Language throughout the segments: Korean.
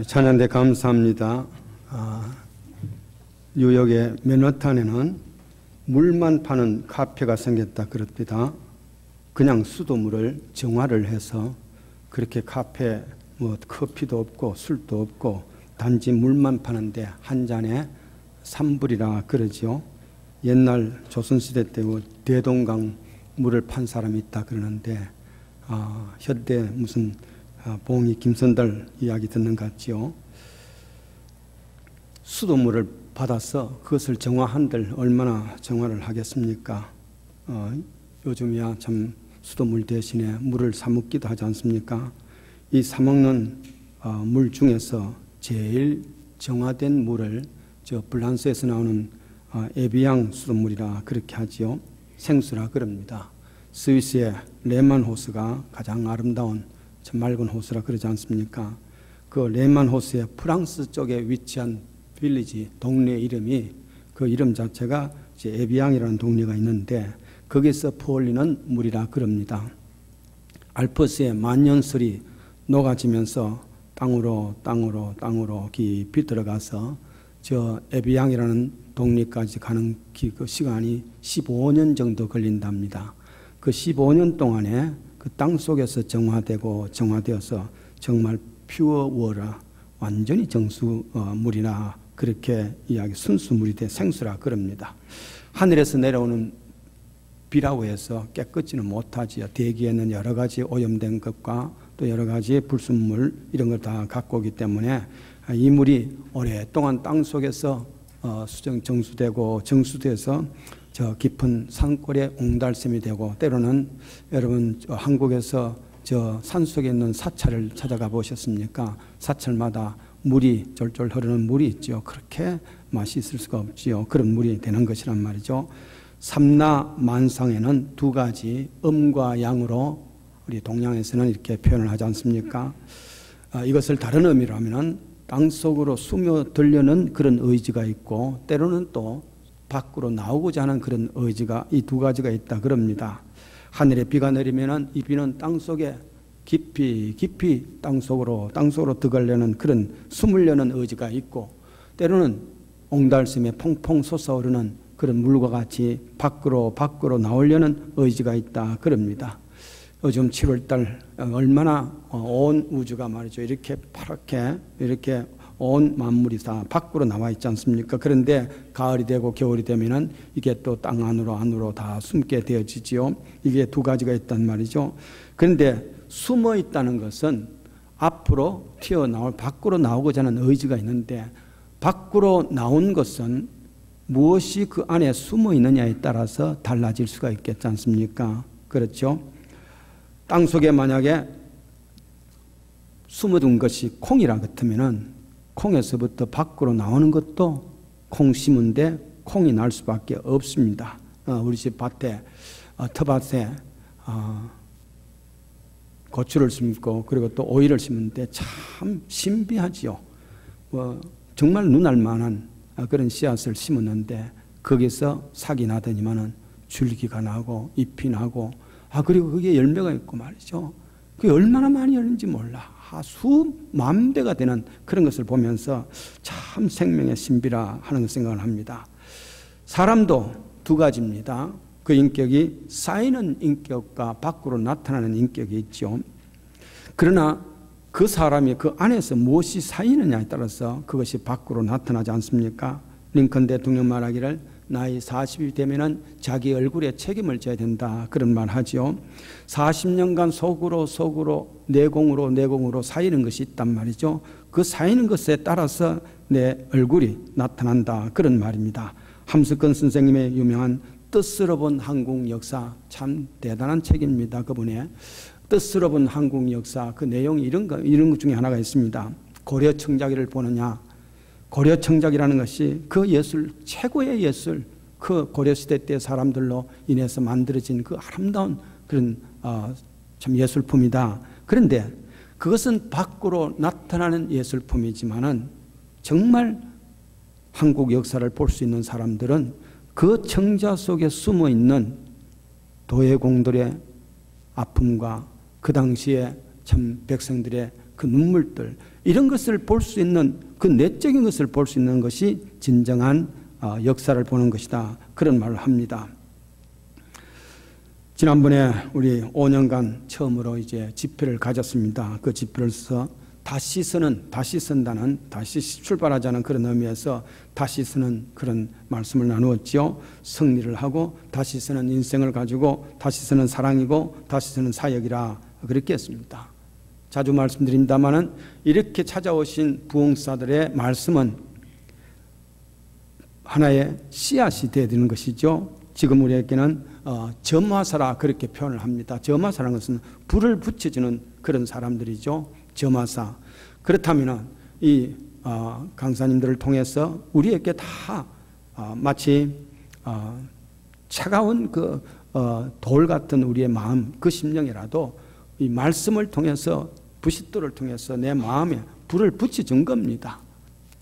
찬양대 감사합니다. 뉴욕의 맨하탄에는 물만 파는 카페가 생겼다 그럽니다. 그냥 수돗물을 정화를 해서 그렇게 카페 커피도 없고 술도 없고 단지 물만 파는데 한 잔에 3불이라 그러죠. 옛날 조선시대 때 대동강 물을 판 사람이 있다 그러는데 현대 무슨 봉이 김선달 이야기 듣는 것 같지요. 수돗물을 받아서 그것을 정화한들 얼마나 정화를 하겠습니까? 요즘이야 참 수돗물 대신에 물을 사 먹기도 하지 않습니까? 이 사 먹는 물 중에서 제일 정화된 물을 저 프랑스에서 나오는 에비앙 수돗물이라 그렇게 하지요. 생수라 그럽니다. 스위스의 레만 호수가 가장 아름다운 참 맑은 호수라 그러지 않습니까? 그 레만 호수의 프랑스 쪽에 위치한 빌리지 동네 이름이 그 이름 자체가 이제 에비앙이라는 동네가 있는데 거기서 퍼올리는 물이라 그럽니다. 알프스의 만년설이 녹아지면서 땅으로 깊이 들어가서 저 에비앙이라는 동네까지 가는 그 시간이 15년 정도 걸린답니다. 그 15년 동안에 그 땅 속에서 정화되어서 정말 퓨어 워라 완전히 정수 물이나 그렇게 순수물이 돼 생수라 그럽니다. 하늘에서 내려오는 비라고 해서 깨끗지는 못하지요. 대기에는 여러 가지 오염된 것과 또 여러 가지 불순물 이런 걸 다 갖고 오기 때문에 이 물이 오랫동안 땅 속에서 정수돼서 저 깊은 산골에 옹달샘이 되고 때로는 여러분 한국에서 저 산속에 있는 사찰을 찾아가 보셨습니까? 사찰마다 물이 쫄쫄 흐르는 물이 있죠. 그렇게 맛이 있을 수가 없지요. 그런 물이 되는 것이란 말이죠. 삼라만상에는 두 가지 음과 양으로 우리 동양에서는 이렇게 표현을 하지 않습니까? 이것을 다른 의미로 하면은 땅속으로 스며들려는 그런 의지가 있고 때로는 또 밖으로 나오고자 하는 그런 의지가 이 두 가지가 있다 그럽니다. 하늘에 비가 내리면은 이 비는 땅속에 깊이 땅속으로 들어가려는 그런 숨으려는 의지가 있고 때로는 옹달샘에 퐁퐁 솟아오르는 그런 물과 같이 밖으로 나오려는 의지가 있다 그럽니다. 요즘 7월달 얼마나 온 우주가 말이죠. 이렇게 파랗게 이렇게 온 만물이 다 밖으로 나와 있지 않습니까? 그런데 가을이 되고 겨울이 되면은 이게 또 땅 안으로 다 숨게 되어지지요. 이게 두 가지가 있단 말이죠. 그런데 숨어 있다는 것은 앞으로 밖으로 나오고자 하는 의지가 있는데 밖으로 나온 것은 무엇이 그 안에 숨어 있느냐에 따라서 달라질 수가 있겠지 않습니까? 그렇죠? 땅 속에 만약에 숨어둔 것이 콩이라 같으면은 콩에서부터 밖으로 나오는 것도 콩 심은데 콩이 날 수밖에 없습니다. 우리 집 밭에 텃밭에 고추를 심고 그리고 또 오이를 심는데 참 신비하지요. 정말 눈알 만한 그런 씨앗을 심었는데 거기서 삭이 나더니만은 줄기가 나고 잎이 나고 그리고 그게 열매가 있고 말이죠. 그게 얼마나 많이 열는지 몰라. 수만 배가 되는 그런 것을 보면서 참 생명의 신비라 하는 생각을 합니다. 사람도 두 가지입니다. 그 인격이 쌓이는 인격과 밖으로 나타나는 인격이 있죠. 그러나 그 사람이 그 안에서 무엇이 쌓이느냐에 따라서 그것이 밖으로 나타나지 않습니까? 링컨 대통령 말하기를 나이 40이 되면은 자기 얼굴에 책임을 져야 된다 그런 말 하죠. 40년간 속으로 내공으로 쌓이는 것이 있단 말이죠. 그 쌓이는 것에 따라서 내 얼굴이 나타난다 그런 말입니다. 함석헌 선생님의 유명한 뜻으로 본 한국 역사 참 대단한 책입니다. 그분의 뜻으로 본 한국 역사 그 내용이 이런 것 중에 하나가 있습니다. 고려청자기를 보느냐. 고려청자기라는 것이 그 예술, 최고의 예술, 그 고려시대 때 사람들로 인해서 만들어진 그 아름다운 그런 참 예술품이다. 그런데 그것은 밖으로 나타나는 예술품이지만은 정말 한국 역사를 볼 수 있는 사람들은 그 청자 속에 숨어 있는 도예공들의 아픔과 그 당시에 참 백성들의 그 눈물들, 이런 것을 볼 수 있는, 그 내적인 것을 볼 수 있는 것이 진정한 역사를 보는 것이다, 그런 말을 합니다. 지난번에 우리 5년간 처음으로 이제 집회를 가졌습니다. 그 집회를 써서 다시 쓴다는, 다시 출발하자는 그런 의미에서 다시 쓰는 그런 말씀을 나누었지요. 승리를 하고 다시 쓰는 인생을 가지고 다시 쓰는 사랑이고 다시 쓰는 사역이라 그렇게 했습니다. 자주 말씀드립니다마는 이렇게 찾아오신 부흥사들의 말씀은 하나의 씨앗이 되어야 되는 것이죠. 지금 우리에게는 점화사라 그렇게 표현을 합니다. 점화사라는 것은 불을 붙여주는 그런 사람들이죠. 점화사. 그렇다면 이 강사님들을 통해서 우리에게 다 마치 차가운 그 돌 같은 우리의 마음, 그 심령이라도 이 말씀을 통해서, 부싯돌을 통해서 내 마음에 불을 붙여준 겁니다.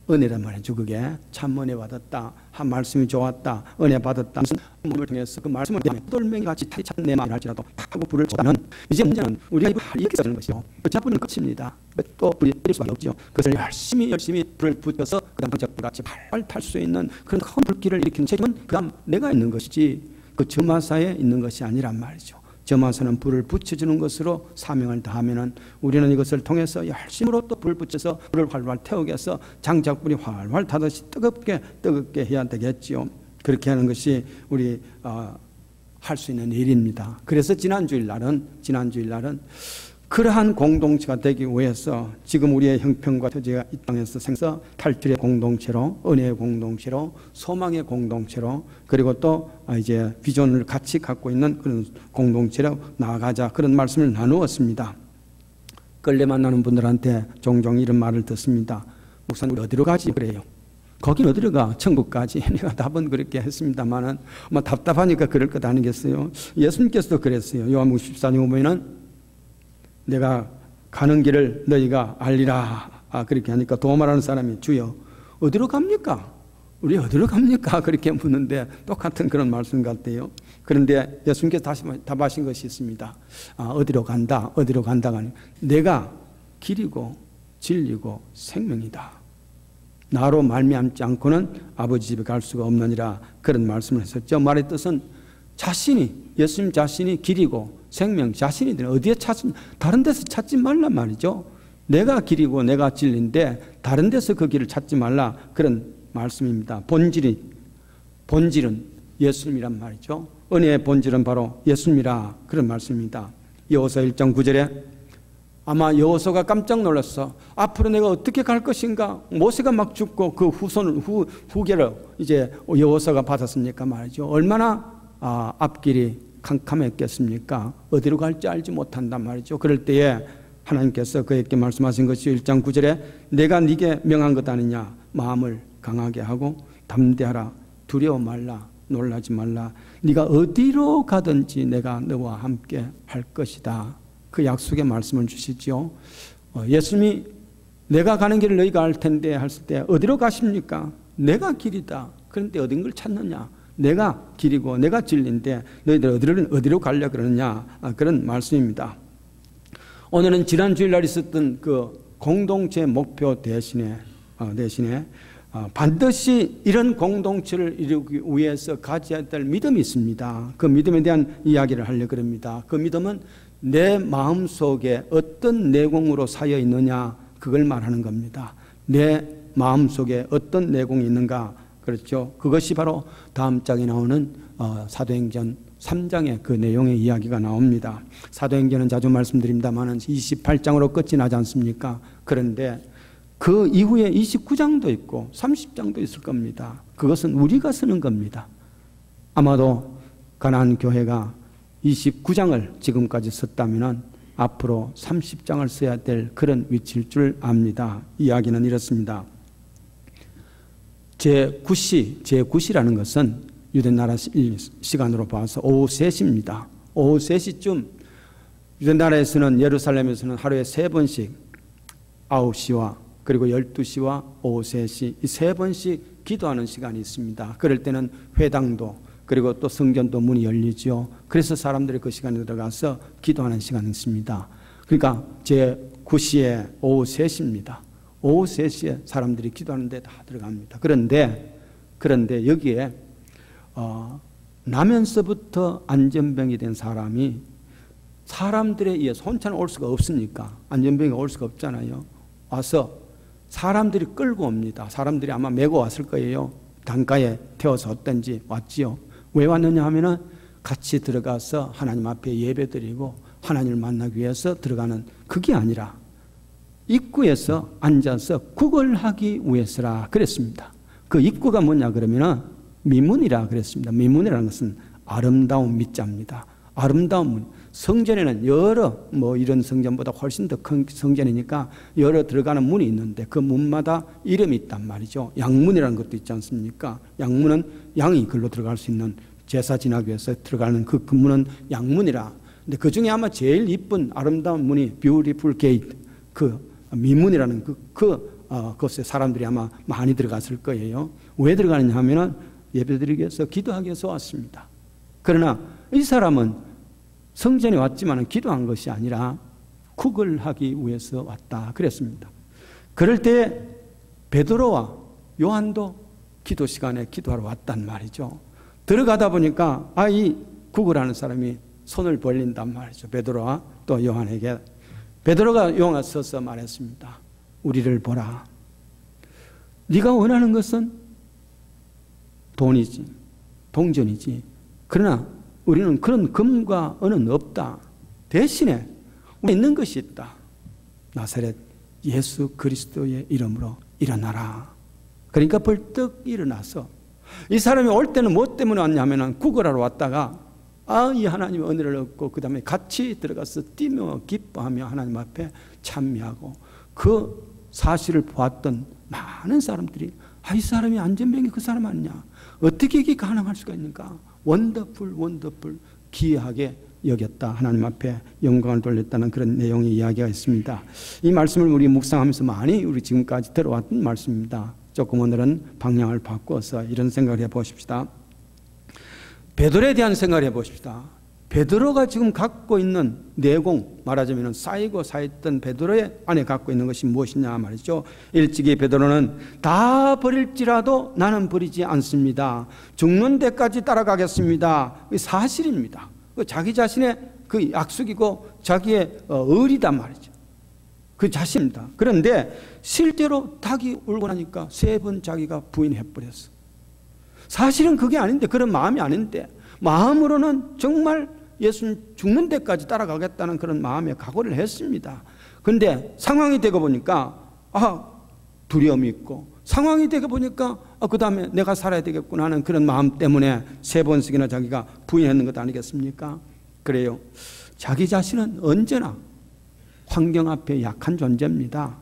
은혜란 말이죠. 그게 참 은혜 받았다, 한 말씀이 좋았다, 은혜 받았다, 무슨 몸을 통해서 그 말씀을 돌멩이 같이 타이 찬 내 마음을 할지라도 하고 불을 줬다면, 이제 문제는 우리가 이렇게 되는 것이요. 그 잡부는 끝입니다. 또 우리 때릴 수밖에 없죠. 그것을 열심히 불을 붙여서 그다음 적불같이 팔팔 탈 수 있는 그런 큰 불길을 일으키는 책임은 그다음 내가 있는 것이지 그 점화사에 있는 것이 아니란 말이죠. 점화사는 불을 붙여주는 것으로 사명을 다하면은 우리는 이것을 통해서 열심으로 또 불을 붙여서 불을 활활 태우게 해서 장작불이 활활 타듯이 뜨겁게 해야 되겠지요. 그렇게 하는 것이 우리 할 수 있는 일입니다. 그래서 지난주일 날은 그러한 공동체가 되기 위해서 지금 우리의 형편과 처지가 이 땅에서 생서 탈출의 공동체로, 은혜의 공동체로, 소망의 공동체로, 그리고 또 이제 비전을 같이 갖고 있는 그런 공동체로 나아가자, 그런 말씀을 나누었습니다. 끌려 만나는 분들한테 종종 이런 말을 듣습니다. 목사님, 우리 어디로 가지? 그래요. 거긴 어디로 가? 천국까지. 내가 답은 그렇게 했습니다만은 답답하니까 그럴 것 아니겠어요? 예수님께서도 그랬어요. 요한복음 14장 보면은 내가 가는 길을 너희가 알리라. 그렇게 하니까 도마라는 사람이 주여 어디로 갑니까? 우리 어디로 갑니까? 그렇게 묻는데 똑같은 그런 말씀 같대요. 그런데 예수님께서 다시 답하신 것이 있습니다. 어디로 간다가 아니라 내가 길이고 진리고 생명이다. 나로 말미암지 않고는 아버지 집에 갈 수가 없느니라, 그런 말씀을 했었죠. 말의 뜻은 예수님 자신이 길이고 생명, 자신이 어디에 다른 데서 찾지 말란 말이죠. 내가 길이고 내가 진리인데 다른 데서 그 길을 찾지 말라, 그런 말씀입니다. 본질은 예수님이란 말이죠. 은혜의 본질은 바로 예수님이라, 그런 말씀입니다. 여호수아 1장 9절에 아마 여호수아가 깜짝 놀랐어. 앞으로 내가 어떻게 갈 것인가? 모세가 막 죽고 그 후계를 이제 여호수아가 받았습니까 말이죠. 얼마나 앞길이 캄캄했겠습니까? 어디로 갈지 알지 못한단 말이죠. 그럴 때에 하나님께서 그에게 말씀하신 것이 1장 9절에 내가 네게 명한 것 아니냐? 마음을 강하게 하고 담대하라. 두려워 말라. 놀라지 말라. 네가 어디로 가든지 내가 너와 함께 할 것이다. 그 약속의 말씀을 주시죠. 예수님이 내가 가는 길을 너희가 알 텐데 했을 때 어디로 가십니까? 내가 길이다. 그런데 어딘 걸 찾느냐? 내가 길이고 내가 진리인데 너희들 어디로 가려 그러느냐, 그런 말씀입니다. 오늘은 지난 주일날 있었던 그 공동체 목표 대신에 반드시 이런 공동체를 이루기 위해서 가져야 될 믿음이 있습니다. 그 믿음에 대한 이야기를 하려고 합니다. 그 믿음은 내 마음속에 어떤 내공으로 쌓여 있느냐, 그걸 말하는 겁니다. 내 마음속에 어떤 내공이 있는가, 그렇죠. 그것이 바로 다음 장에 나오는 사도행전 3장의 그 내용의 이야기가 나옵니다. 사도행전은 자주 말씀드립니다만 28장으로 끝이 나지 않습니까? 그런데 그 이후에 29장도 있고 30장도 있을 겁니다. 그것은 우리가 쓰는 겁니다. 아마도 가나안 교회가 29장을 지금까지 썼다면 앞으로 30장을 써야 될 그런 위치일 줄 압니다. 이야기는 이렇습니다. 제9시라는 것은 유대나라 시간으로 봐서 오후 3시입니다. 오후 3시쯤 유대나라에서는, 예루살렘에서는 하루에 3번씩 9시와 그리고 12시와 오후 3시 이 3번씩 기도하는 시간이 있습니다. 그럴 때는 회당도 그리고 또 성전도 문이 열리죠. 그래서 사람들이 그 시간에 들어가서 기도하는 시간이 있습니다. 그러니까 9시에 오후 3시입니다. 오후 3시에 사람들이 기도하는데 다 들어갑니다. 그런데 여기에 나면서부터 안전병이 된 사람이 사람들에 의해서 혼자는 올 수가 없으니까, 안전병이 올 수가 없잖아요. 와서 사람들이 끌고 옵니다. 사람들이 아마 메고 왔을 거예요. 강가에 태워서 어떤지 왔지요. 왜 왔느냐 하면은 같이 들어가서 하나님 앞에 예배드리고 하나님을 만나기 위해서 들어가는, 그게 아니라 입구에서 앉아서 구걸하기 위해서라 그랬습니다. 그 입구가 뭐냐 그러면은 미문이라 그랬습니다. 미문이라는 것은 아름다운 미자입니다. 아름다운 문. 성전에는 여러 이런 성전보다 훨씬 더 큰 성전이니까 여러 들어가는 문이 있는데 그 문마다 이름이 있단 말이죠. 양문이라는 것도 있지 않습니까? 양문은 양이 글로 들어갈 수 있는, 제사 지나기 위해서 들어가는 그 문은 양문이라. 근데 그 중에 아마 제일 이쁜 아름다운 문이 Beautiful Gate, 그 미문이라는 그곳에 사람들이 아마 많이 들어갔을 거예요. 왜 들어가느냐 하면은 예배드리기 위해서 기도하기 위해서 왔습니다. 그러나 이 사람은 성전에 왔지만 기도한 것이 아니라 구걸하기 위해서 왔다 그랬습니다. 그럴 때 베드로와 요한도 기도 시간에 기도하러 왔단 말이죠. 들어가다 보니까 이 구걸하는 사람이 손을 벌린단 말이죠. 베드로와 또 요한에게. 베드로가 요한에 서서 말했습니다. 우리를 보라. 네가 원하는 것은 돈이지, 동전이지. 그러나 우리는 그런 금과 은은 없다. 대신에 우리 있는 것이 있다. 나사렛 예수 그리스도의 이름으로 일어나라. 그러니까 벌떡 일어나서, 이 사람이 올 때는 뭐 때문에 왔냐면 구걸하러 왔다가 이 하나님의 은혜를 얻고 그 다음에 같이 들어가서 뛰며 기뻐하며 하나님 앞에 찬미하고, 그 사실을 보았던 많은 사람들이 이 사람이 안전병이 그 사람 아니냐, 어떻게 이게 가능할 수가 있는가, 원더풀 기이하게 여겼다. 하나님 앞에 영광을 돌렸다는 그런 내용의 이야기가 있습니다. 이 말씀을 우리 묵상하면서 많이 우리 지금까지 들어왔던 말씀입니다. 조금 오늘은 방향을 바꿔서 이런 생각을 해보십시다. 베드로에 대한 생각을 해보십시다. 베드로가 지금 갖고 있는 내공, 말하자면 쌓이고 쌓였던 베드로의 안에 갖고 있는 것이 무엇이냐 말이죠. 일찍이 베드로는 다 버릴지라도 나는 버리지 않습니다. 죽는 데까지 따라가겠습니다. 사실입니다. 자기 자신의 그 약속이고 자기의 의리단 말이죠. 그 자신입니다. 그런데 실제로 닭이 울고 나니까 3번 자기가 부인해버렸어. 사실은 그게 아닌데, 그런 마음이 아닌데, 마음으로는 정말 예수님 죽는 데까지 따라가겠다는 그런 마음에 각오를 했습니다. 그런데 상황이 되고 보니까 두려움이 있고, 상황이 되고 보니까 그 다음에 내가 살아야 되겠구나 하는 그런 마음 때문에 3번씩이나 자기가 부인했는 것 아니겠습니까? 그래요. 자기 자신은 언제나 환경 앞에 약한 존재입니다.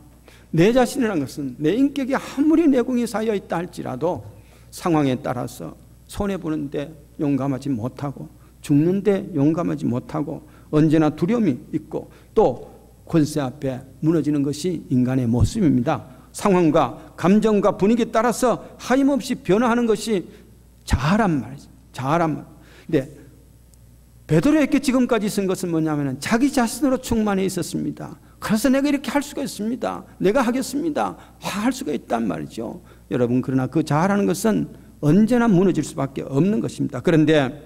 내 자신이라는 것은 내 인격이 아무리 내공이 쌓여 있다 할지라도 상황에 따라서 손해보는데 용감하지 못하고, 죽는데 용감하지 못하고, 언제나 두려움이 있고, 또 권세 앞에 무너지는 것이 인간의 모습입니다. 상황과 감정과 분위기에 따라서 하염없이 변화하는 것이 자아란 말이죠. 자아란 말. 근데 베드로에게 지금까지 쓴 것은 뭐냐면 자기 자신으로 충만해 있었습니다. 그래서 내가 이렇게 할 수가 있습니다. 내가 하겠습니다. 할 수가 있단 말이죠. 여러분, 그러나 그 자아라는 것은 언제나 무너질 수밖에 없는 것입니다. 그런데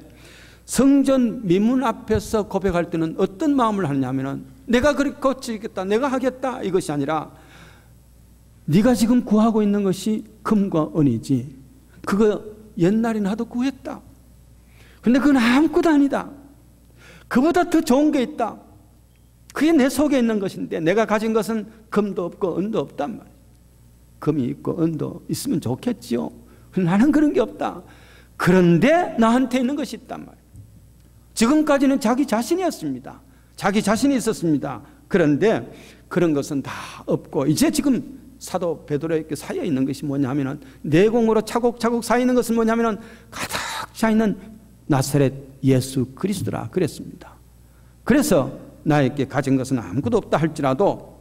성전 미문 앞에서 고백할 때는 어떤 마음을 하냐면 내가 그렇게 고치겠다, 내가 하겠다, 이것이 아니라 네가 지금 구하고 있는 것이 금과 은이지, 그거 옛날에 나도 구했다. 근데 그건 아무것도 아니다. 그보다 더 좋은 게 있다. 그게 내 속에 있는 것인데 내가 가진 것은 금도 없고 은도 없단 말이에요. 금이 있고 은도 있으면 좋겠지요. 나는 그런 게 없다. 그런데 나한테 있는 것이 있단 말이에요. 지금까지는 자기 자신이었습니다. 자기 자신이 있었습니다. 그런데 그런 것은 다 없고 이제 지금 사도 베드로에게 쌓여 있는 것이 뭐냐면은, 내공으로 차곡차곡 쌓여 있는 것은 뭐냐면은 가득 차 있는 나사렛 예수 그리스도라 그랬습니다. 그래서 나에게 가진 것은 아무것도 없다 할지라도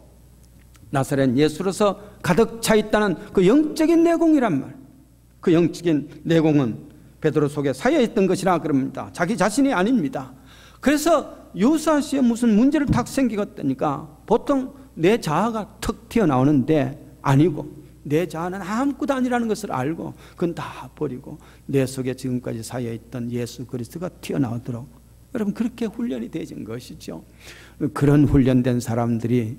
나사렛 예수로서 가득 차 있다는 그 영적인 내공이란 말, 그 영적인 내공은 베드로 속에 쌓여 있던 것이라 그럽니다. 자기 자신이 아닙니다. 그래서 유사시에 무슨 문제를 탁 생기겠다니까 보통 내 자아가 턱 튀어나오는데 아니고 내 자아는 아무것도 아니라는 것을 알고 그건 다 버리고 내 속에 지금까지 쌓여있던 예수 그리스도가 튀어나오도록 여러분 그렇게 훈련이 되진 것이죠. 그런 훈련된 사람들이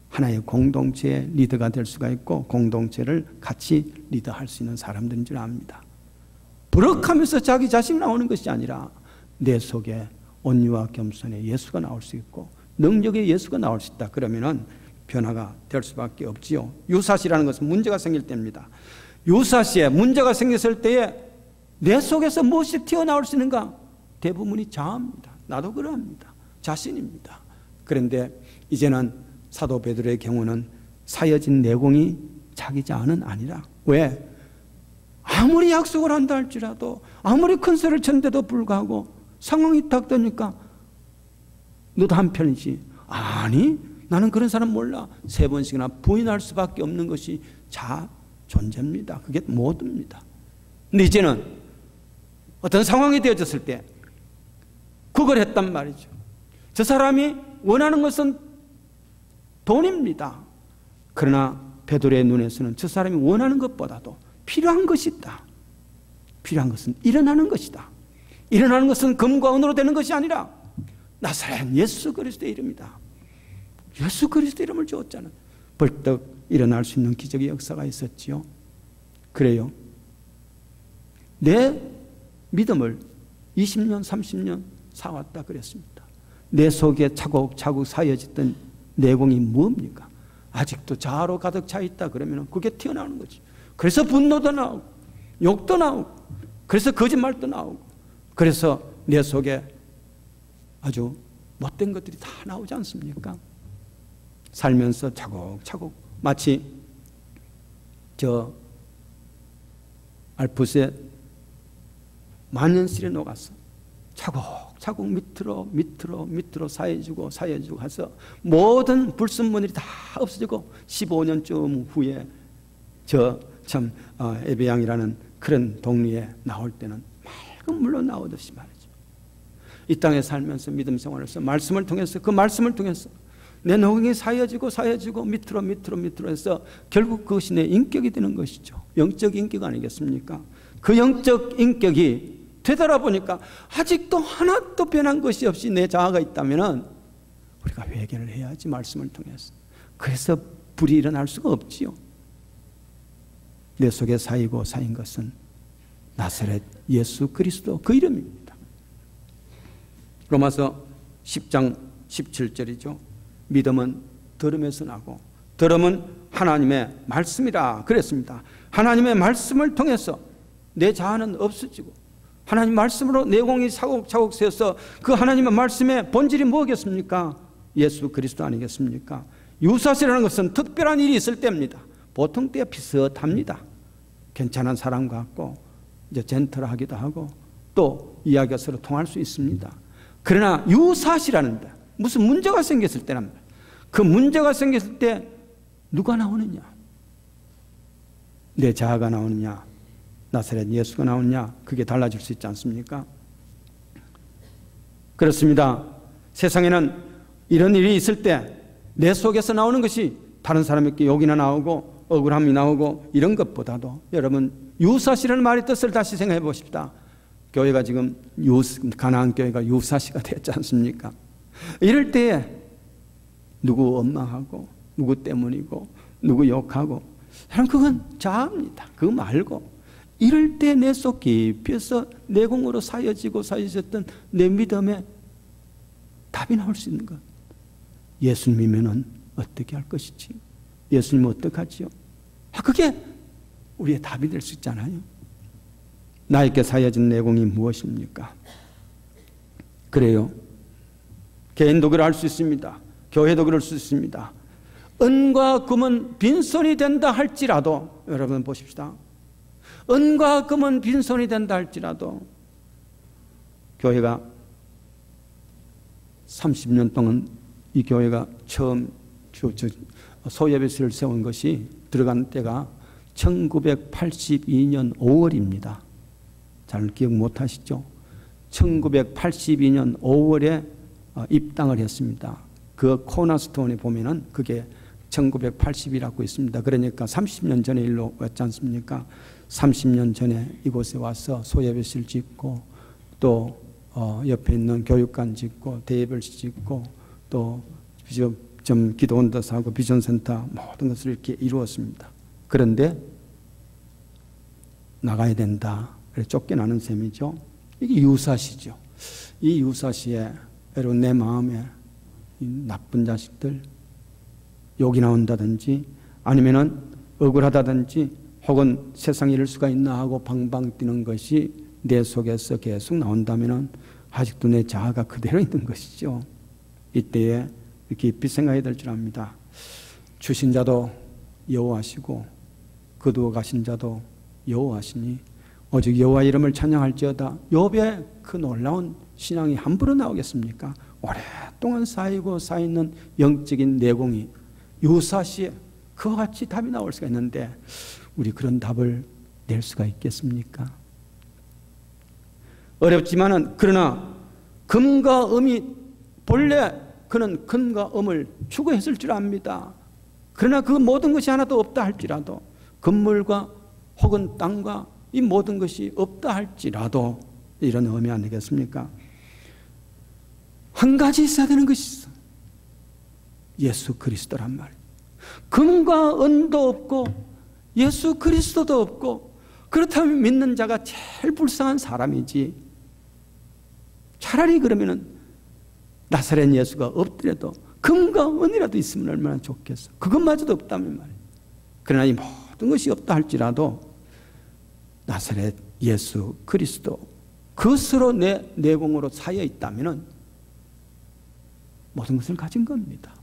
하나의 공동체의 리더가 될 수가 있고 공동체를 같이 리더할 수 있는 사람들인 줄 압니다. 부럭하면서 자기 자신이 나오는 것이 아니라 내 속에 온유와 겸손의 예수가 나올 수 있고 능력의 예수가 나올 수 있다. 그러면은 변화가 될 수밖에 없지요. 유사시라는 것은 문제가 생길 때입니다. 유사시에 문제가 생겼을 때에 내 속에서 무엇이 튀어나올 수 있는가? 대부분이 자아입니다. 나도 그러합니다. 자신입니다. 그런데 이제는 사도 베드로의 경우는 사여진 내공이 자기 자아는 아니라 왜? 아무리 약속을 한다 할지라도 아무리 큰 소리를 쳤는데도 불구하고 상황이 딱 되니까 너도 한편이지. 아니 나는 그런 사람 몰라. 3번씩이나 부인할 수밖에 없는 것이 자아 존재입니다. 그게 모두입니다. 근데 이제는 어떤 상황이 되어졌을 때 그걸 했단 말이죠. 저 사람이 원하는 것은 돈입니다. 그러나 베드로의 눈에서는 저 사람이 원하는 것보다도 필요한 것이 있다. 필요한 것은 일어나는 것이다. 일어나는 것은 금과 은으로 되는 것이 아니라 나사렛 예수 그리스도의 이름이다. 예수 그리스도의 이름을 주었잖아요. 벌떡 일어날 수 있는 기적의 역사가 있었지요. 그래요. 내 믿음을 20년 30년 사왔다 그랬습니다. 내 속에 차곡차곡 쌓여졌던 내공이 뭡니까? 아직도 자아로 가득 차 있다 그러면 그게 튀어나오는 거지. 그래서 분노도 나오고 욕도 나오고 그래서 거짓말도 나오고 그래서 내 속에 아주 못된 것들이 다 나오지 않습니까? 살면서 차곡차곡 마치 저 알프스의 만년실에 녹아서 차곡차곡 밑으로 쌓여지고 해서 모든 불순물이 다 없어지고 15년쯤 후에 참 에베양이라는 그런 동리에 나올 때는 맑은 물로 나오듯이 말이죠. 이 땅에 살면서 믿음 생활에서 말씀을 통해서 그 말씀을 통해서 내 노경이 쌓여지고 밑으로 해서 결국 그것이 내 인격이 되는 것이죠. 영적 인격 아니겠습니까? 그 영적 인격이 되돌아보니까 아직도 하나도 변한 것이 없이 내 자아가 있다면 우리가 회개를 해야지 말씀을 통해서. 그래서 불이 일어날 수가 없지요. 내 속에 쌓인 것은 나사렛 예수 그리스도 그 이름입니다. 로마서 10장 17절이죠. 믿음은 들음에서 나고 들음은 하나님의 말씀이라 그랬습니다. 하나님의 말씀을 통해서 내 자아는 없어지고 하나님 말씀으로 내공이 차곡차곡 세어서 그 하나님의 말씀의 본질이 뭐겠습니까? 예수 그리스도 아니겠습니까? 유사시라는 것은 특별한 일이 있을 때입니다. 보통 때와 비슷합니다. 괜찮은 사람 같고 이제 젠틀하기도 하고 또 이야기가 서로 통할 수 있습니다. 그러나 유사시라는 데 무슨 문제가 생겼을 때랍니다. 그 문제가 생겼을 때 누가 나오느냐? 내 자아가 나오느냐? 나사렛 예수가 나오느냐? 그게 달라질 수 있지 않습니까? 그렇습니다. 세상에는 이런 일이 있을 때 내 속에서 나오는 것이 다른 사람에게 욕이나 나오고 억울함이 나오고 이런 것보다도 여러분 유사시라는 말의 뜻을 다시 생각해 보십시다. 교회가 지금 가나안 교회가 유사시가 됐지 않습니까? 이럴 때에 누구 원망하고 누구 때문이고 누구 욕하고 그건 자아입니다. 그거 말고 이럴 때 내 속 깊이에서 내공으로 쌓여졌던 내 믿음에 답이 나올 수 있는 것. 예수님이면 어떻게 할 것이지? 예수님은 어떡하지요? 그게 우리의 답이 될 수 있잖아요. 나에게 쌓여진 내공이 무엇입니까? 그래요. 개인도 그럴 수 있습니다. 교회도 그럴 수 있습니다. 은과 금은 빈손이 된다 할지라도 여러분 보십시다. 은과 금은 빈손이 된다 할지라도 교회가 30년 동안 이 교회가 처음 소예배실을 세운 것이 들어간 때가 1982년 5월입니다. 잘 기억 못 하시죠? 1982년 5월에 입당을 했습니다. 그 코너스톤에 보면은 그게 1980이라고 있습니다. 그러니까 30년 전에 일로 왔지 않습니까? 30년 전에 이곳에 와서 소예배실 짓고 또 옆에 있는 교육관 짓고 대예배실 짓고 또 좀 기도원더사하고 비전센터 모든 것을 이렇게 이루었습니다. 그런데 나가야 된다. 그래 쫓겨나는 셈이죠. 이게 유사시죠. 이 유사시에 여러분 내 마음에 이 나쁜 자식들 욕이 나온다든지 아니면은 억울하다든지 혹은 세상에 이럴 수가 있나 하고 방방 뛰는 것이 내 속에서 계속 나온다면은 아직도 내 자아가 그대로 있는 것이죠. 이때에 이렇게 깊이 생각해야 될 줄 압니다. 주신 자도 여호와시고 거두어 가신 자도 여호와시니 오직 여호와 이름을 찬양할지어다. 욥의 그 놀라운 신앙이 함부로 나오겠습니까? 오랫동안 쌓이는 영적인 내공이 유사시에 그와 같이 답이 나올 수가 있는데 우리 그런 답을 낼 수가 있겠습니까? 어렵지만은 그러나 금과 음이 본래 그는 금과 음을 추구했을 줄 압니다. 그러나 그 모든 것이 하나도 없다 할지라도 금물과 혹은 땅과 이 모든 것이 없다 할지라도 이런 의미 아니겠습니까? 한 가지 있어야 되는 것이 있어. 예수 그리스도란 말이에요. 금과 은도 없고 예수 그리스도도 없고 그렇다면 믿는 자가 제일 불쌍한 사람이지. 차라리 그러면은 나사렛 예수가 없더라도 금과 은이라도 있으면 얼마나 좋겠어. 그것마저도 없다면 말이에요. 그러나 이 모든 것이 없다 할지라도 나사렛 예수 그리스도 그것으로 내 내공으로 쌓여 있다면 모든 것을 가진 겁니다.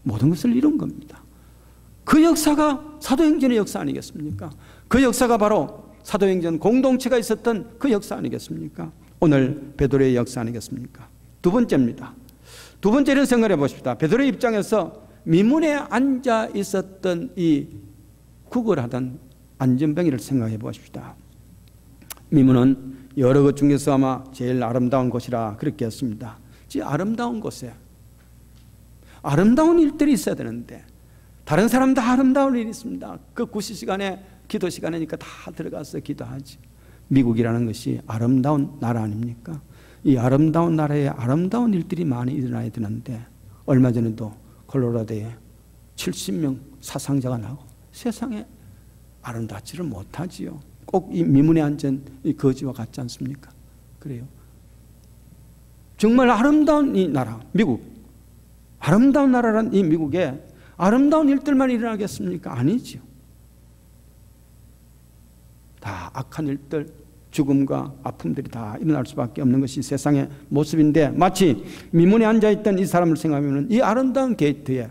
모든 것을 이룬 겁니다. 그 역사가 사도행전의 역사 아니겠습니까? 그 역사가 바로 사도행전 공동체가 있었던 그 역사 아니겠습니까? 오늘 베드로의 역사 아니겠습니까? 두 번째입니다. 두 번째는 생각해 보십시다. 베드로의 입장에서 미문에 앉아 있었던 이 구걸하던 안전뱅이를 생각해 보십시다. 미문은 여러 것 중에서 아마 제일 아름다운 곳이라 그렇게 했습니다. 아름다운 곳에 아름다운 일들이 있어야 되는데 다른 사람 다 아름다운 일이 있습니다. 그 구시 시간에 기도 시간이니까 다 들어가서 기도하지. 미국이라는 것이 아름다운 나라 아닙니까? 이 아름다운 나라에 아름다운 일들이 많이 일어나야 되는데 얼마 전에도 콜로라도에 70명 사상자가 나고 세상에 아름답지를 못하지요. 꼭 이 미문에 앉은 이 거지와 같지 않습니까? 그래요. 정말 아름다운 이 나라 미국, 아름다운 나라란 이 미국에 아름다운 일들만 일어나겠습니까? 아니죠. 다 악한 일들, 죽음과 아픔들이 다 일어날 수밖에 없는 것이 세상의 모습인데 마치 미문에 앉아있던 이 사람을 생각하면 이 아름다운 게이트에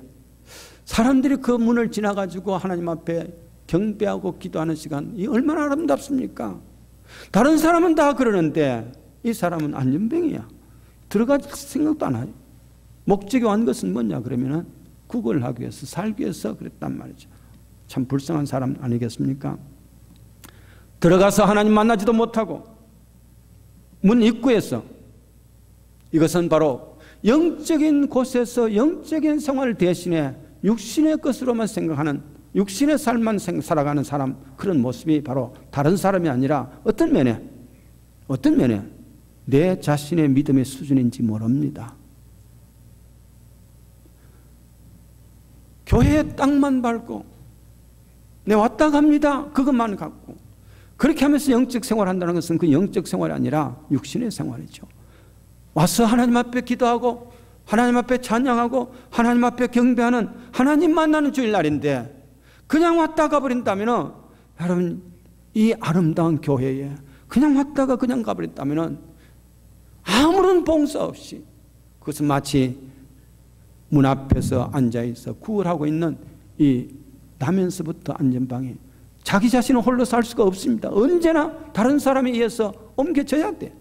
사람들이 그 문을 지나가지고 하나님 앞에 경배하고 기도하는 시간 이 얼마나 아름답습니까? 다른 사람은 다 그러는데 이 사람은 안전뱅이야. 들어갈 생각도 안 하죠. 목적이 온 것은 뭐냐 그러면은 구걸을 하기 위해서 살기 위해서 그랬단 말이죠. 참 불쌍한 사람 아니겠습니까? 들어가서 하나님 만나지도 못하고 문 입구에서 이것은 바로 영적인 곳에서 영적인 생활 대신에 육신의 것으로만 생각하는 육신의 삶만 살아가는 사람 그런 모습이 바로 다른 사람이 아니라 어떤 면에 내 자신의 믿음의 수준인지 모릅니다. 교회에 땅만 밟고 내 왔다 갑니다 그것만 갖고 그렇게 하면서 영적 생활한다는 것은 그 영적 생활이 아니라 육신의 생활이죠. 와서 하나님 앞에 기도하고 하나님 앞에 찬양하고 하나님 앞에 경배하는 하나님 만나는 주일날인데 그냥 왔다 가버린다면 여러분 이 아름다운 교회에 그냥 왔다가 그냥 가버린다면 아무런 봉사 없이 그것은 마치 문 앞에서 앉아있어 구걸하고 있는 이 나면서부터 안전방에 자기 자신은 홀로 살 수가 없습니다. 언제나 다른 사람에 의해서 옮겨져야 돼.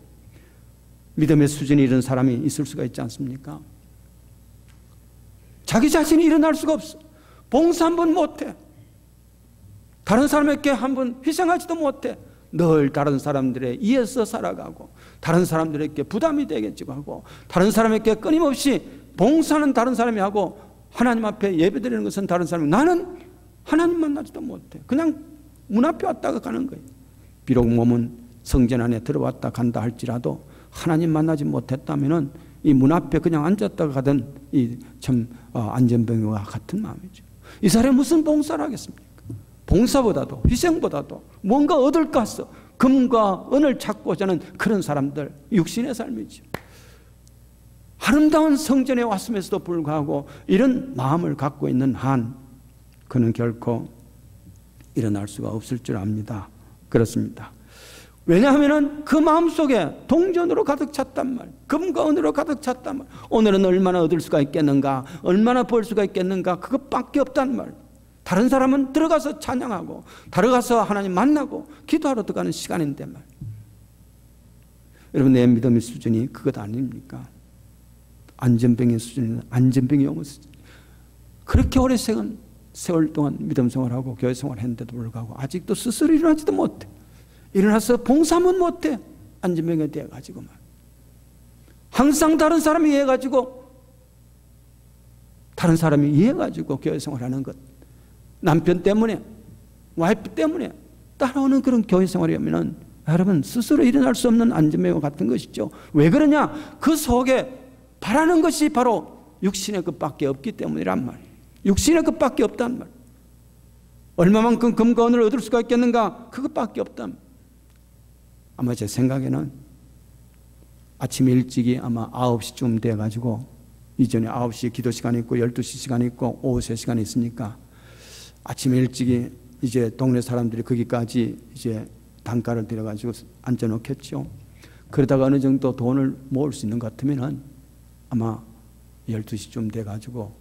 믿음의 수준이 이런 사람이 있을 수가 있지 않습니까? 자기 자신이 일어날 수가 없어. 봉사 한 번 못해. 다른 사람에게 한 번 희생하지도 못해. 늘 다른 사람들에 의해서 살아가고 다른 사람들에게 부담이 되겠지고 하고 다른 사람에게 끊임없이 봉사는 다른 사람이 하고 하나님 앞에 예배드리는 것은 다른 사람이, 나는 하나님 만나지도 못해. 그냥 문 앞에 왔다가 가는 거예요. 비록 몸은 성전 안에 들어왔다 간다 할지라도 하나님 만나지 못했다면은 이 문 앞에 그냥 앉았다가 가던 이 참 안전병과 같은 마음이죠. 이 사람이 무슨 봉사를 하겠습니까? 봉사보다도 희생보다도 뭔가 얻을까 해서 금과 은을 찾고자 하는 그런 사람들, 육신의 삶이죠. 아름다운 성전에 왔음에도 불구하고 이런 마음을 갖고 있는 한 그는 결코 일어날 수가 없을 줄 압니다. 그렇습니다. 왜냐하면 그 마음속에 동전으로 가득 찼단 말, 금과 은으로 가득 찼단 말. 오늘은 얼마나 얻을 수가 있겠는가, 얼마나 벌 수가 있겠는가, 그것밖에 없단 말. 다른 사람은 들어가서 찬양하고 들어가서 하나님 만나고 기도하러 들어가는 시간인데 말. 여러분, 내 믿음의 수준이 그것 아닙니까? 안전병의 수준은 안전병의 영혼 수준. 그렇게 오래 세월 동안 믿음 생활하고 교회 생활했는데도 불구하고 아직도 스스로 일어나지도 못해. 일어나서 봉사하면 못해. 안전병에 대해가지고 말. 항상 다른 사람이 이해해가지고, 다른 사람이 이해해가지고 교회 생활하는 것. 남편 때문에, 와이프 때문에 따라오는 그런 교회 생활이면 여러분 스스로 일어날 수 없는 안전병과 같은 것이죠. 왜 그러냐? 그 속에 바라는 것이 바로 육신의 것밖에 없기 때문이란 말이에요. 육신의 것밖에 없단 말이에요. 얼마만큼 금과 은을 얻을 수가 있겠는가? 그것밖에 없단 말이에요. 아마 제 생각에는 아침 일찍이 아마 9시쯤 돼가지고, 이전에 9시 기도 시간이 있고 12시 시간이 있고 오후 3시간이 있으니까 아침 일찍이 이제 동네 사람들이 거기까지 이제 단가를 들여가지고 앉아놓겠죠. 그러다가 어느 정도 돈을 모을 수 있는 것 같으면은 아마 12시쯤 돼가지고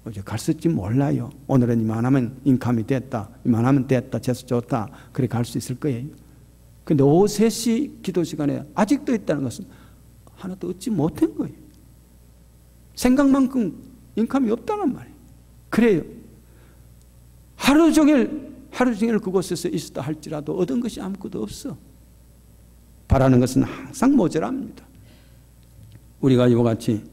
이제 갔을지 몰라요. 오늘은 이만하면 인감이 됐다, 이만하면 됐다, 재수 좋다, 그래 갈 수 있을 거예요. 근데 오후 3시 기도 시간에 아직도 있다는 것은 하나도 얻지 못한 거예요. 생각만큼 인감이 없다는 말이에요. 그래요. 하루 종일 그곳에서 있었다 할지라도 얻은 것이 아무것도 없어. 바라는 것은 항상 모자랍니다. 우리가 이와 같이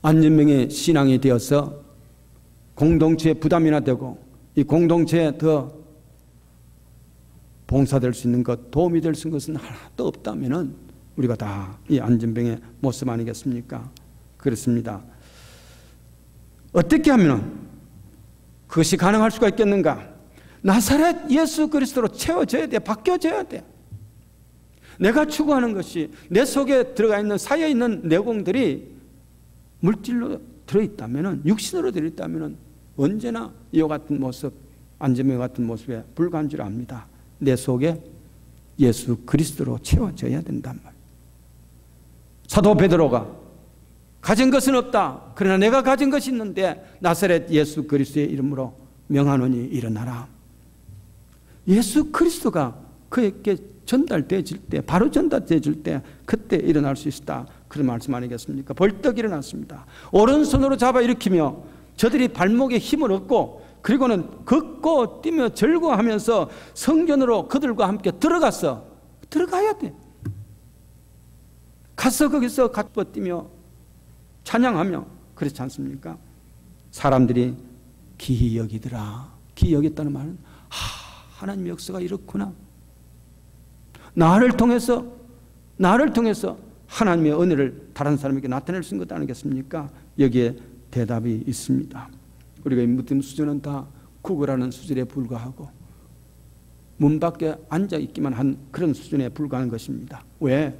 안전병의 신앙이 되어서 공동체의 부담이나 되고 이 공동체에 더 봉사될 수 있는 것, 도움이 될 수 있는 것은 하나도 없다면은 우리가 다 이 안전병의 모습 아니겠습니까? 그렇습니다. 어떻게 하면 그것이 가능할 수가 있겠는가? 나사렛 예수 그리스도로 채워져야 돼. 바뀌어져야 돼. 내가 추구하는 것이 내 속에 들어가 있는 사여 있는 내공들이 물질로 들어있다면, 육신으로 들어있다면 언제나 이와 같은 모습, 안전병 같은 모습에 불과한 줄 압니다. 내 속에 예수 그리스도로 채워져야 된단 말이에요. 사도 베드로가 가진 것은 없다. 그러나 내가 가진 것이 있는데 나사렛 예수 그리스도의 이름으로 명하노니 일어나라. 예수 그리스도가 그에게 전달되어질 때, 바로 전달되어질 때 그때 일어날 수 있다. 그런 말씀 아니겠습니까? 벌떡 일어났습니다. 오른손으로 잡아 일으키며 저들이 발목에 힘을 얻고 그리고는 걷고 뛰며 절구하면서 성전으로 그들과 함께 들어가야 돼. 가서 거기서 갓버 뛰며 찬양하며, 그렇지 않습니까? 사람들이 기히 여기더라. 기히 여겼다는 말은 하나님의 역사가 이렇구나. 나를 통해서 하나님의 은혜를 다른 사람에게 나타낼 수 있는 것 아니겠습니까? 여기에 대답이 있습니다. 우리가 이 믿음 수준은 다 구걸하는 수준에 불과하고 문 밖에 앉아있기만 한 그런 수준에 불과한 것입니다. 왜?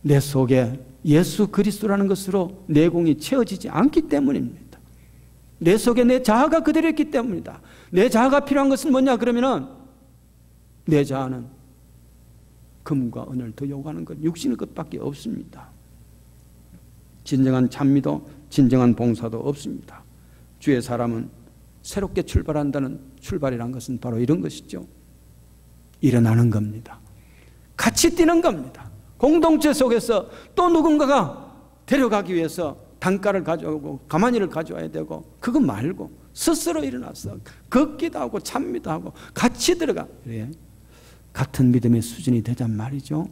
내 속에 예수 그리스도라는 것으로 내공이 채워지지 않기 때문입니다. 내 속에 내 자아가 그대로 있기 때문이다. 내 자아가 필요한 것은 뭐냐 그러면은, 내 자아는 금과 은을 더 요구하는 것, 육신의 것밖에 없습니다. 진정한 찬미도 진정한 봉사도 없습니다. 주의 사람은 새롭게 출발한다는 출발이란 것은 바로 이런 것이죠. 일어나는 겁니다. 같이 뛰는 겁니다. 공동체 속에서 또 누군가가 데려가기 위해서 단가를 가져오고 가만히를 가져와야 되고, 그거 말고 스스로 일어나서 걷기도 하고 찬미도 하고 같이 들어가. 그래. 같은 믿음의 수준이 되잔 말이죠.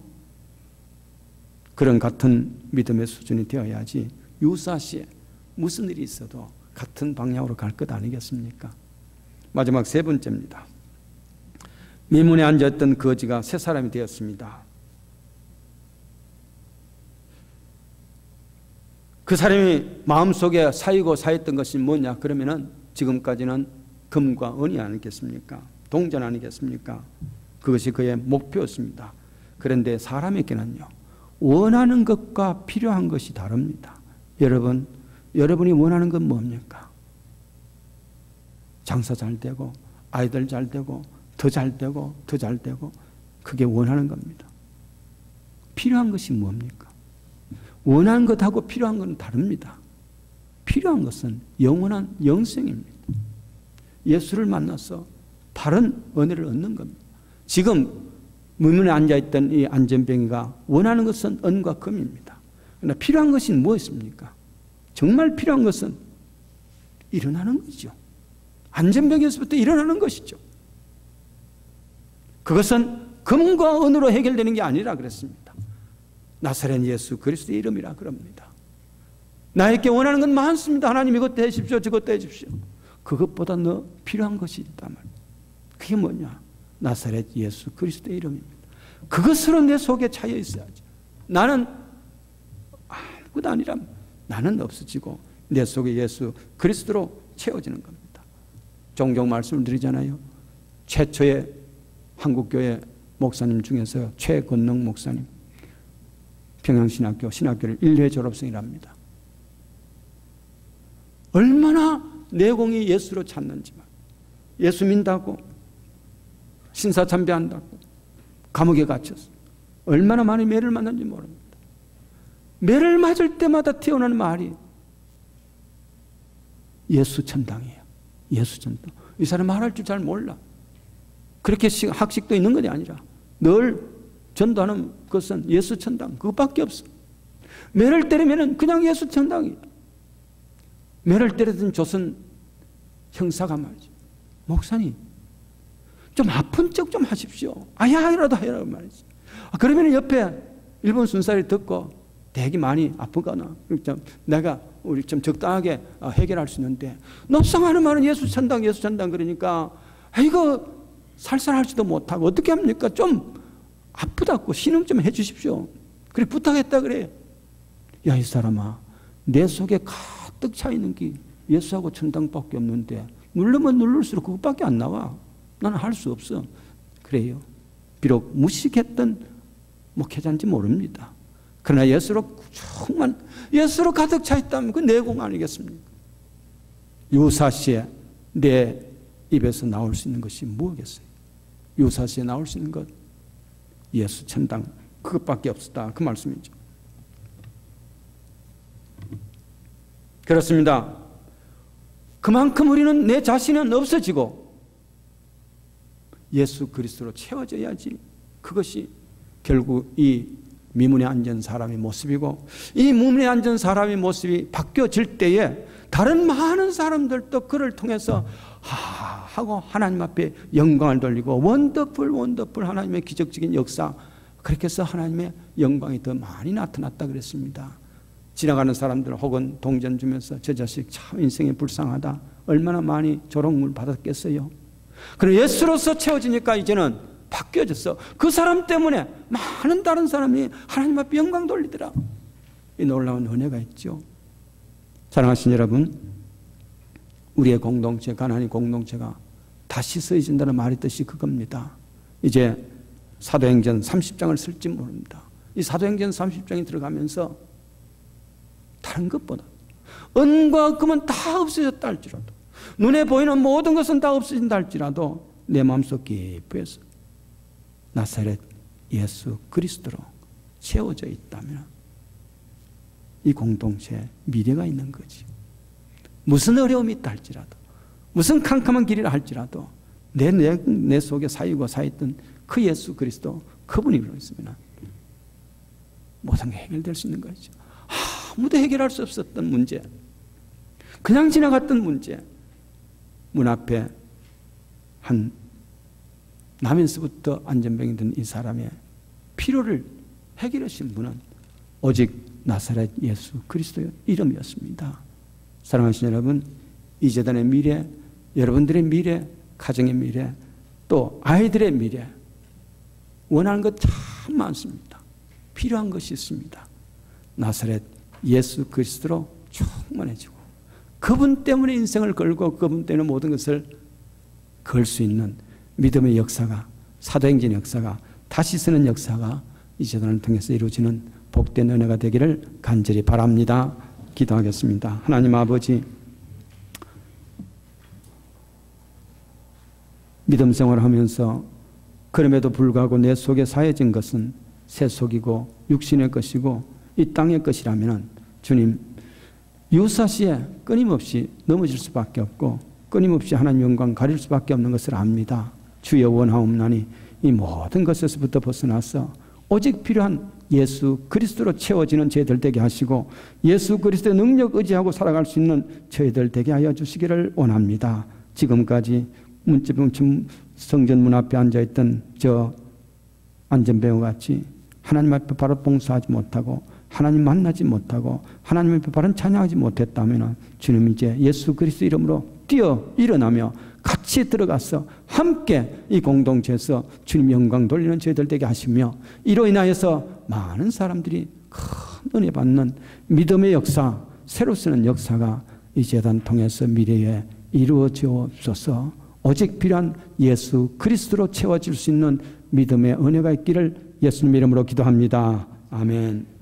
그런 같은 믿음의 수준이 되어야지 유사시에 무슨 일이 있어도 같은 방향으로 갈 것 아니겠습니까? 마지막 세 번째입니다. 미문에 앉았던 거지가 새 사람이 되었습니다. 그 사람이 마음속에 쌓이고 쌓였던 것이 뭐냐? 그러면은 지금까지는 금과 은이 아니겠습니까? 동전 아니겠습니까? 그것이 그의 목표였습니다. 그런데 사람에게는요, 원하는 것과 필요한 것이 다릅니다. 여러분이 원하는 건 뭡니까? 장사 잘 되고, 아이들 잘 되고, 더 잘 되고, 더 잘 되고, 그게 원하는 겁니다. 필요한 것이 뭡니까? 원하는 것하고 필요한 것은 다릅니다. 필요한 것은 영원한 영생입니다. 예수를 만나서 바른 은혜를 얻는 겁니다. 지금 문문에 앉아있던 이 안전병이가 원하는 것은 은과 금입니다. 그러나 필요한 것이 무엇입니까? 정말 필요한 것은 일어나는 것이죠. 안전병에서부터 일어나는 것이죠. 그것은 금과 은으로 해결되는 게 아니라 그랬습니다. 나사렛 예수 그리스도의 이름이라 그럽니다. 나에게 원하는 건 많습니다. 하나님 이것도 해주십시오. 저것도 해주십시오. 그것보다 더 필요한 것이 있단 말이에요. 그게 뭐냐? 나사렛 예수 그리스도의 이름입니다. 그것으로 내 속에 차여 있어야지. 나는 아무것도 아니라 나는 없어지고 내 속에 예수 그리스도로 채워지는 겁니다. 종종 말씀을 드리잖아요. 최초의 한국교회 목사님 중에서 최건능 목사님, 평양신학교를 1회 졸업생이랍니다. 얼마나 내공이 예수로 찾는지만, 예수 믿다고 신사참배한다고 감옥에 갇혔어. 얼마나 많이 매를 맞는지 모릅니다. 매를 맞을 때마다 튀어나오는 말이 예수 천당이에요. 예수 천당. 이 사람 말할 줄 잘 몰라. 그렇게 학식도 있는 것이 아니라 늘 전도하는 것은 예수 천당, 그것밖에 없어. 매를 때리면 그냥 예수 천당이야. 매를 때리던 조선 형사가 말이죠. 목사님, 좀 아픈 척 좀 하십시오. 아야라도 하라고 말이지. 그러면 옆에 일본 순사리 듣고 되게 많이 아프거나 내가 우리 좀 적당하게 해결할 수 있는데 넙상하는 말은 예수 천당 그러니까 이거 살살하지도 못하고 어떻게 합니까? 좀 아프다고 신음 좀 해주십시오. 그래 부탁했다 그래. 야, 이 사람아, 내 속에 가득 차 있는 게 예수하고 천당밖에 없는데 누르면 누를수록 그것밖에 안 나와. 나는 할 수 없어. 그래요. 비록 무식했던 목회자인지 모릅니다. 그러나 예수로 정말 예수로 가득 차 있다면 그 내공 아니겠습니까? 유사시에 내 입에서 나올 수 있는 것이 무엇이겠어요? 유사시에 나올 수 있는 것, 예수 천당, 그것밖에 없었다, 그 말씀이죠. 그렇습니다. 그만큼 우리는 내 자신은 없어지고 예수 그리스도로 채워져야지. 그것이 결국 이 미문에 앉은 사람의 모습이고, 이 미문에 앉은 사람의 모습이 바뀌어질 때에 다른 많은 사람들도 그를 통해서 하고 하나님 앞에 영광을 돌리고 원더풀 하나님의 기적적인 역사, 그렇게 해서 하나님의 영광이 더 많이 나타났다 그랬습니다. 지나가는 사람들 혹은 동전 주면서 저 자식 참 인생이 불쌍하다, 얼마나 많이 조롱을 받았겠어요. 그리고 예수로서 채워지니까 이제는 바뀌어졌어. 그 사람 때문에 많은 다른 사람이 하나님 앞에 영광 돌리더라. 이 놀라운 은혜가 있죠. 사랑하신 여러분, 우리의 공동체, 가나안의 공동체가 다시 서해진다는 말의 뜻이 그겁니다. 이제 사도행전 30장을 쓸지 모릅니다. 이 사도행전 30장에 들어가면서 다른 것보다 은과 금은 다 없어졌다 할지라도, 눈에 보이는 모든 것은 다 없어진다 할지라도 내 마음속 깊이에서 나사렛 예수 그리스도로 채워져 있다면 이 공동체에 미래가 있는 거지. 무슨 어려움이 있다 할지라도, 무슨 캄캄한 길이라 할지라도 내 속에 쌓였던 그 예수 그리스도, 그분이 있으면 모든 게 해결될 수 있는 거죠. 아무도 해결할 수 없었던 문제, 그냥 지나갔던 문제, 문 앞에 한 나면서부터 안전병이 든 이 사람의 필요를 해결하신 분은 오직 나사렛 예수 그리스도의 이름이었습니다. 사랑하시는 여러분, 이 재단의 미래, 여러분들의 미래, 가정의 미래, 또 아이들의 미래, 원하는 것 참 많습니다. 필요한 것이 있습니다. 나사렛 예수 그리스도로 충만해지고 그분 때문에 인생을 걸고 그분 때문에 모든 것을 걸 수 있는 믿음의 역사가, 사도행전의 역사가, 다시 서는 역사가 이 재단을 통해서 이루어지는 복된 은혜가 되기를 간절히 바랍니다. 기도하겠습니다. 하나님 아버지, 믿음 생활하면서 그럼에도 불구하고 내 속에 사해진 것은 새 속이고 육신의 것이고 이 땅의 것이라면 주님, 유사시에 끊임없이 넘어질 수밖에 없고 끊임없이 하나님 영광 가릴 수밖에 없는 것을 압니다. 주여 원하옵나니 이 모든 것에서부터 벗어나서 오직 필요한 예수 그리스도로 채워지는 저희들 되게 하시고 예수 그리스도의 능력 의지하고 살아갈 수 있는 저희들 되게 하여 주시기를 원합니다. 지금까지 문지붕 성전 문 앞에 앉아있던 저 안전배우 같이 하나님 앞에 바로 봉사하지 못하고 하나님 만나지 못하고 하나님 앞에 바로 찬양하지 못했다면 주님 이제 예수 그리스도 이름으로 뛰어 일어나며 같이 들어가서 함께 이 공동체에서 주님 영광 돌리는 저희들 되게 하시며 이로 인하여서 많은 사람들이 큰 은혜 받는 믿음의 역사, 새로 쓰는 역사가 이 재단 통해서 미래에 이루어지옵소서. 오직 필요한 예수 그리스도로 채워질 수 있는 믿음의 은혜가 있기를 예수님 이름으로 기도합니다. 아멘.